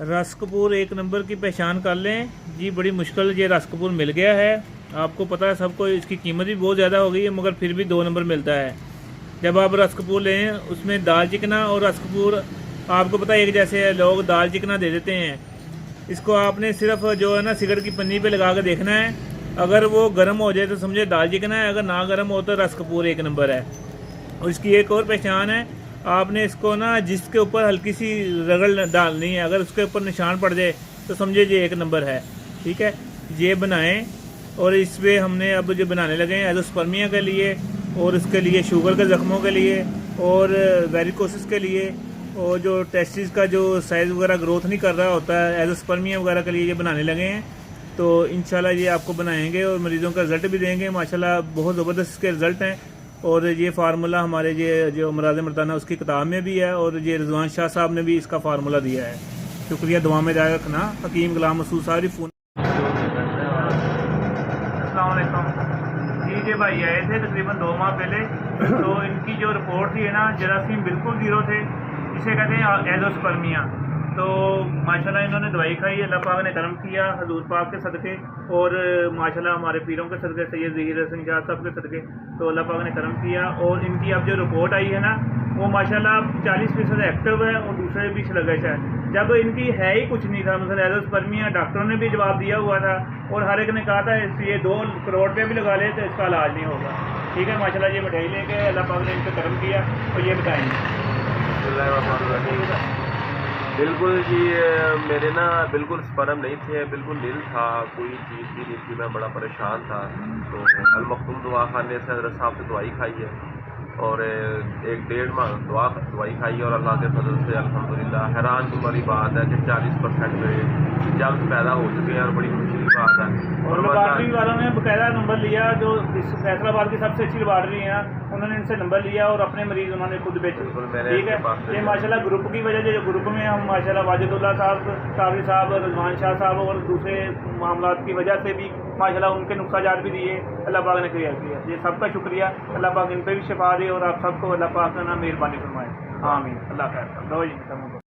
रस कपूर एक नंबर की पहचान कर लें जी। बड़ी मुश्किल ये रस कपूर मिल गया है। आपको पता है सबको, इसकी कीमत भी बहुत ज़्यादा हो गई है, मगर फिर भी 2 नंबर मिलता है। जब आप रस कपूर लें उसमें दाल चिकना और रस कपूर आपको पता है एक जैसे है, लोग दाल चिकना दे देते हैं। इसको आपने सिर्फ जो है ना सिगरेट की पन्नी पे लगा कर देखना है। अगर वो गर्म हो जाए तो समझे दाल चिकना है, अगर ना गर्म हो तो रस कपूर एक नंबर है। और इसकी एक और पहचान है, आपने इसको ना जिसके ऊपर हल्की सी रगड़ डालनी है, अगर उसके ऊपर निशान पड़ जाए तो समझे ये एक नंबर है। ठीक है, ये बनाएं। और इस पर हमने अब जो बनाने लगे हैं एजोस्पर्मिया के लिए, और इसके लिए शुगर के ज़ख्मों के लिए, और वेरिकोसिस के लिए, और जो टेस्टिस का जो साइज़ वगैरह ग्रोथ नहीं कर रहा होता है, एजोस्पर्मिया वगैरह के लिए ये बनाने लगे हैं। तो इंशाल्लाह ये आपको बनाएंगे और मरीज़ों का रिज़ल्ट भी देंगे। माशाल्लाह बहुत ज़बरदस्त इसके रिज़ल्ट हैं। और ये फार्मूला हमारे ये जो अमराज़ मर्दाना उसकी किताब में भी है, और ये रिजवान शाह साहब ने भी इसका फार्मूला दिया है। शुक्रिया, दुआ में जाए रखना। हकीम गुलाम मसूद साहब फ़ोन। अस्सलाम वालेकुम जी। ये भाई आए थे तकरीबन 2 माह पहले। तो इनकी जो रिपोर्ट थी ना, जरासीम बिल्कुल ज़ीरो थे, इसे कहते हैं एजोस्पर्मिया। तो माशाल्लाह इन्होंने दवाई खाई, अल्लाह पाक ने करम किया हजूर पाक के सदक़े, और माशाल्लाह हमारे पीरों के सदक़े, सैयद ज़हीर हसन शाह साहब के सदक़े, तो अल्लाह पाक ने करम किया। और इनकी अब जो रिपोर्ट आई है ना, वो माशाल्लाह 40% एक्टिव है और दूसरे भी स्लगश है। जब इनकी है ही कुछ नहीं था, मतलब एजोस्पर्मिया, डॉक्टरों ने भी जवाब दिया हुआ था, और हर एक ने कहा था ये 2 करोड़ रुपये भी लगा ले तो इसका इलाज नहीं होगा। ठीक है, माशाल्लाह ये मिठाई लेके अल्लाह पाक ने इनको करम किया। और ये बताएंगे बिल्कुल जी। मेरे ना बिल्कुल स्पर्म नहीं थे, बिल्कुल नील था, कोई चीज़ भी नहीं थी, मैं बड़ा परेशान था। तो अल मखदूम दवा खाने से हज़रत साहब से दवाई खाई है, और 1-1.5 माह दवाई खाई है, और अल्लाह के फजल से अल्हम्दुलिल्लाह हैरान वाली बात है कि 40% में जल्द पैदा हो चुके हैं, और बड़ी खुशी की बात है। और लेबॉर्ट्री वालों ने बकायदा नंबर लिया, जो इस फैसलाबाद की सबसे अच्छी लेबॉर्ट्री है, उन्होंने इनसे नंबर लिया और अपने मरीज उन्होंने खुद बेचे। ठीक है, ये माशाल्लाह ग्रुप की वजह से, जो ग्रुप में हम माशाल्लाह वाजिदुल्लाह साहब, साबरी साहब, रिजवान शाह साहब और दूसरे मामलात की वजह से भी माशाल्लाह उनके नुस्खाजात भी दिए, अल्लाह पाक ने क्लियर किया। ये सबका शुक्रिया, अल्लाह पाक इन पर भी शिफा दे और आप सबको अल्लाह पाक ना मेहरबानी फरमाए। आमीन। अल्लाह खैर।